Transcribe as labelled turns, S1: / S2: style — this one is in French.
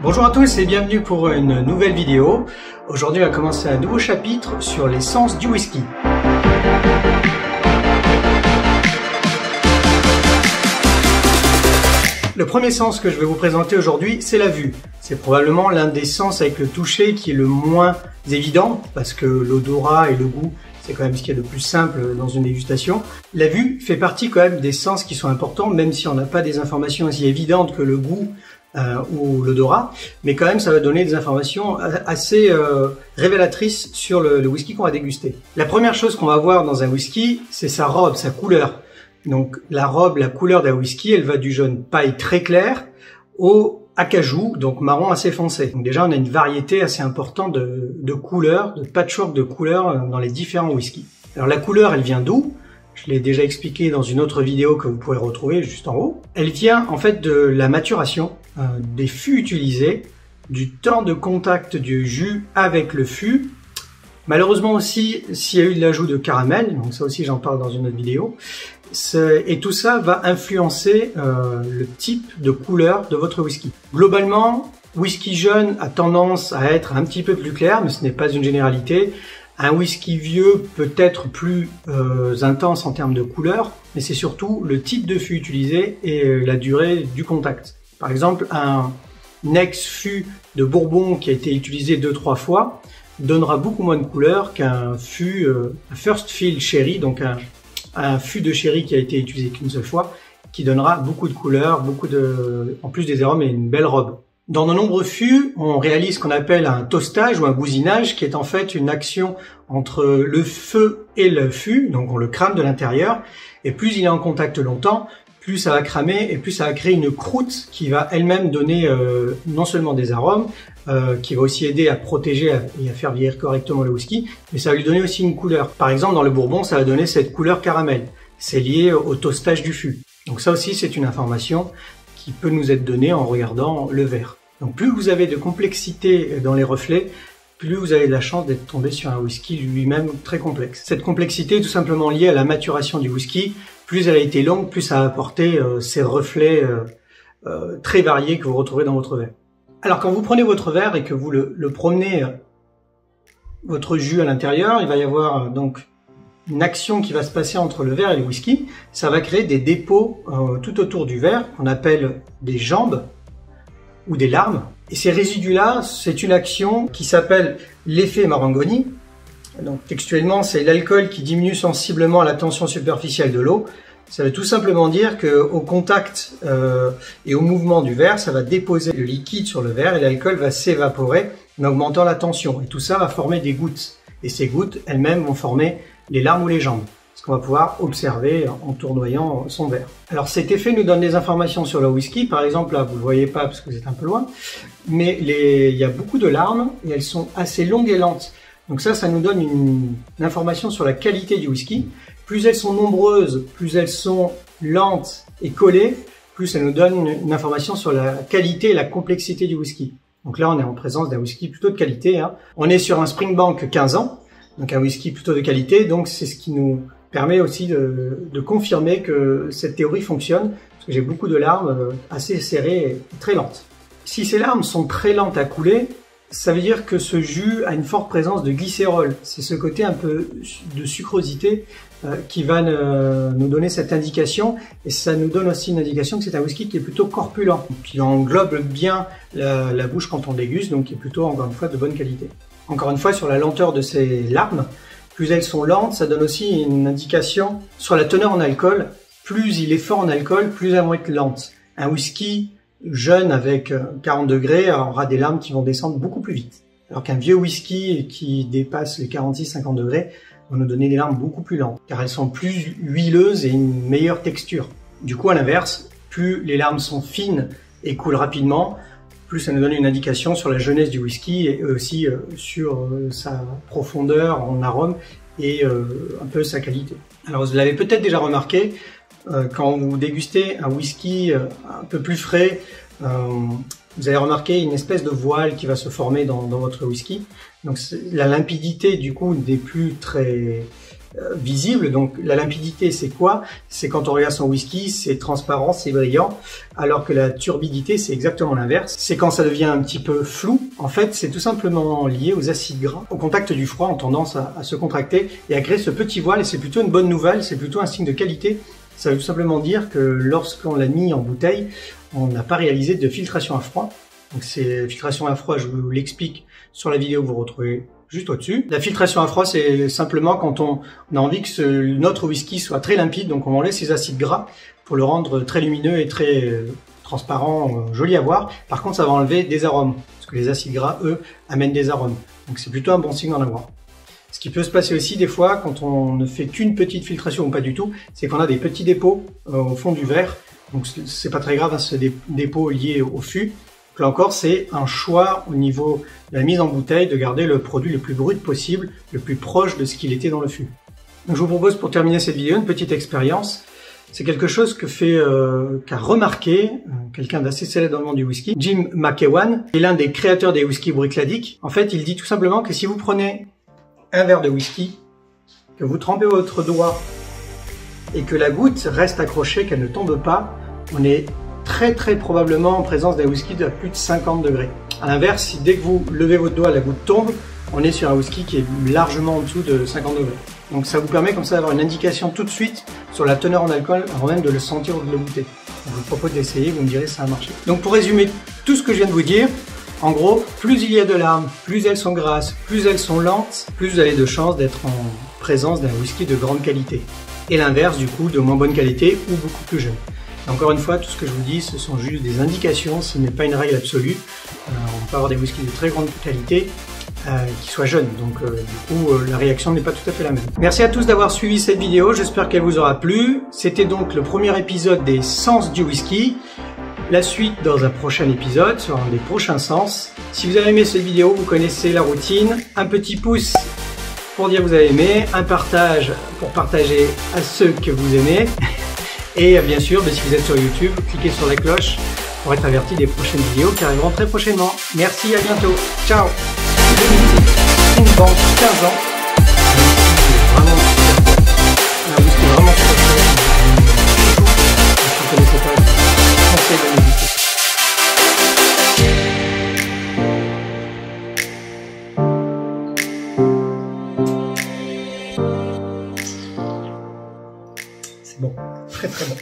S1: Bonjour à tous et bienvenue pour une nouvelle vidéo. Aujourd'hui on va commencer un nouveau chapitre sur les sens du whisky. Le premier sens que je vais vous présenter aujourd'hui, c'est la vue. C'est probablement l'un des sens avec le toucher qui est le moins évident parce que l'odorat et le goût, c'est quand même ce qu'il y a de plus simple dans une dégustation. La vue fait partie quand même des sens qui sont importants, même si on n'a pas des informations aussi évidentes que le goût ou l'odorat, mais quand même ça va donner des informations assez révélatrices sur le whisky qu'on va déguster. La première chose qu'on va voir dans un whisky, c'est sa robe, sa couleur. Donc la robe, la couleur d'un whisky, elle va du jaune paille très clair au acajou, donc marron assez foncé. Donc déjà on a une variété assez importante de couleurs, de patchwork de couleurs dans les différents whiskies. Alors la couleur, elle vient d'où? Je l'ai déjà expliqué dans une autre vidéo que vous pourrez retrouver juste en haut. Elle vient en fait de la maturation, des fûts utilisés, du temps de contact du jus avec le fût. Malheureusement aussi, s'il y a eu de l'ajout de caramel, donc ça aussi j'en parle dans une autre vidéo, et tout ça va influencer le type de couleur de votre whisky. Globalement, whisky jeune a tendance à être un petit peu plus clair, mais ce n'est pas une généralité. Un whisky vieux peut être plus intense en termes de couleur, mais c'est surtout le type de fût utilisé et la durée du contact. Par exemple, un ex-fût de Bourbon qui a été utilisé 2-3 fois donnera beaucoup moins de couleur qu'un fût First Fill Sherry, donc un fût de sherry qui a été utilisé qu'une seule fois, qui donnera beaucoup de couleurs, en plus des arômes et une belle robe. Dans de nombreux fûts, on réalise ce qu'on appelle un toastage ou un bousinage, qui est en fait une action entre le feu et le fût, donc on le crame de l'intérieur, et plus il est en contact longtemps, plus ça va cramer et plus ça va créer une croûte qui va elle-même donner non seulement des arômes, qui va aussi aider à protéger et à faire vieillir correctement le whisky, mais ça va lui donner aussi une couleur. Par exemple, dans le Bourbon, ça va donner cette couleur caramel. C'est lié au toastage du fût. Donc ça aussi, c'est une information qui peut nous être donnée en regardant le verre. Donc plus vous avez de complexité dans les reflets, plus vous avez de la chance d'être tombé sur un whisky lui-même très complexe. Cette complexité est tout simplement liée à la maturation du whisky. Plus elle a été longue, plus ça a apporté ces reflets très variés que vous retrouvez dans votre verre. Alors quand vous prenez votre verre et que vous le promenez, votre jus à l'intérieur, il va y avoir donc une action qui va se passer entre le verre et le whisky. Ça va créer des dépôts tout autour du verre qu'on appelle des jambes ou des larmes. Et ces résidus-là, c'est une action qui s'appelle l'effet Marangoni. Donc textuellement, c'est l'alcool qui diminue sensiblement la tension superficielle de l'eau. Ça veut tout simplement dire qu'au contact et au mouvement du verre, ça va déposer le liquide sur le verre et l'alcool va s'évaporer en augmentant la tension. Et tout ça va former des gouttes. Et ces gouttes, elles-mêmes, vont former les larmes ou les jambes. Ce qu'on va pouvoir observer en tournoyant son verre. Alors cet effet nous donne des informations sur le whisky. Par exemple, là, vous ne le voyez pas parce que vous êtes un peu loin, mais il y a beaucoup de larmes et elles sont assez longues et lentes. Donc ça nous donne une information sur la qualité du whisky. Plus elles sont nombreuses, plus elles sont lentes et collées, plus ça nous donne une information sur la qualité et la complexité du whisky. Donc là, on est en présence d'un whisky plutôt de qualité. On est sur un Springbank 15 ans, donc un whisky plutôt de qualité. Donc c'est ce qui nous permet aussi de confirmer que cette théorie fonctionne, parce que j'ai beaucoup de larmes assez serrées et très lentes. Si ces larmes sont très lentes à couler, ça veut dire que ce jus a une forte présence de glycérol. C'est ce côté un peu de sucrosité qui va nous donner cette indication. Et ça nous donne aussi une indication que c'est un whisky qui est plutôt corpulent, qui englobe bien la bouche quand on déguste, donc qui est plutôt, encore une fois, de bonne qualité. Encore une fois, sur la lenteur de ces larmes, plus elles sont lentes, ça donne aussi une indication sur la teneur en alcool. Plus il est fort en alcool, plus elles vont être lentes. Un whisky jeune avec 40 degrés aura des larmes qui vont descendre beaucoup plus vite. Alors qu'un vieux whisky qui dépasse les 46-50 degrés va nous donner des larmes beaucoup plus lentes, car elles sont plus huileuses et une meilleure texture. Du coup, à l'inverse, plus les larmes sont fines et coulent rapidement, plus ça nous donne une indication sur la jeunesse du whisky et aussi sur sa profondeur en arôme et un peu sa qualité. Alors vous l'avez peut-être déjà remarqué, quand vous dégustez un whisky un peu plus frais, vous allez remarquer une espèce de voile qui va se former dans votre whisky. Donc la limpidité du coup n'est plus très visible. Donc la limpidité, c'est quoi? C'est quand on regarde son whisky, c'est transparent, c'est brillant, alors que la turbidité, c'est exactement l'inverse. C'est quand ça devient un petit peu flou. En fait, c'est tout simplement lié aux acides gras. Au contact du froid, ont tendance à se contracter et à créer ce petit voile, et c'est plutôt une bonne nouvelle, c'est plutôt un signe de qualité. Ça veut tout simplement dire que lorsqu'on l'a mis en bouteille, on n'a pas réalisé de filtration à froid. Donc c'est filtration à froid, je vous l'explique sur la vidéo que vous retrouvez juste au-dessus. La filtration à froid, c'est simplement quand on a envie que notre whisky soit très limpide, donc on enlève ses acides gras pour le rendre très lumineux et très transparent, joli à voir. Par contre, ça va enlever des arômes, parce que les acides gras, eux, amènent des arômes. Donc c'est plutôt un bon signe d'en avoir. Ce qui peut se passer aussi des fois quand on ne fait qu'une petite filtration ou pas du tout, c'est qu'on a des petits dépôts au fond du verre. Donc c'est pas très grave, hein, c'est des dépôts liés au fût. Donc là encore, c'est un choix au niveau de la mise en bouteille de garder le produit le plus brut possible, le plus proche de ce qu'il était dans le fût. Donc je vous propose pour terminer cette vidéo une petite expérience. C'est quelque chose qu'a remarqué quelqu'un d'assez célèbre dans le monde du whisky, Jim McEwan, qui est l'un des créateurs des whisky Bruichladdich. En fait, il dit tout simplement que si vous prenez un verre de whisky, que vous trempez votre doigt et que la goutte reste accrochée, qu'elle ne tombe pas, on est très probablement en présence d'un whisky de plus de 50 degrés. A l'inverse, si dès que vous levez votre doigt, la goutte tombe, on est sur un whisky qui est largement en dessous de 50 degrés. Donc ça vous permet comme ça d'avoir une indication tout de suite sur la teneur en alcool avant même de le sentir ou de le goûter. Je vous propose d'essayer, vous me direz si ça a marché. Donc pour résumer tout ce que je viens de vous dire, en gros, plus il y a de larmes, plus elles sont grasses, plus elles sont lentes, plus vous avez de chances d'être en présence d'un whisky de grande qualité. Et l'inverse, du coup, de moins bonne qualité ou beaucoup plus jeune. Et encore une fois, tout ce que je vous dis, ce sont juste des indications, ce n'est pas une règle absolue. On peut avoir des whiskies de très grande qualité qui soient jeunes, donc du coup, la réaction n'est pas tout à fait la même. Merci à tous d'avoir suivi cette vidéo, j'espère qu'elle vous aura plu. C'était donc le premier épisode des Sens du whisky. La suite dans un prochain épisode sur un des prochains sens. Si vous avez aimé cette vidéo, vous connaissez la routine. Un petit pouce pour dire que vous avez aimé, un partage pour partager à ceux que vous aimez. Et bien sûr, si vous êtes sur YouTube, cliquez sur la cloche pour être averti des prochaines vidéos qui arriveront très prochainement. Merci, à bientôt. Ciao. Une banque 15 ans. Vraiment un whisky vraiment super. Si vous ne connaissez pas, conseil de l'éviter. C'est bon, très bon.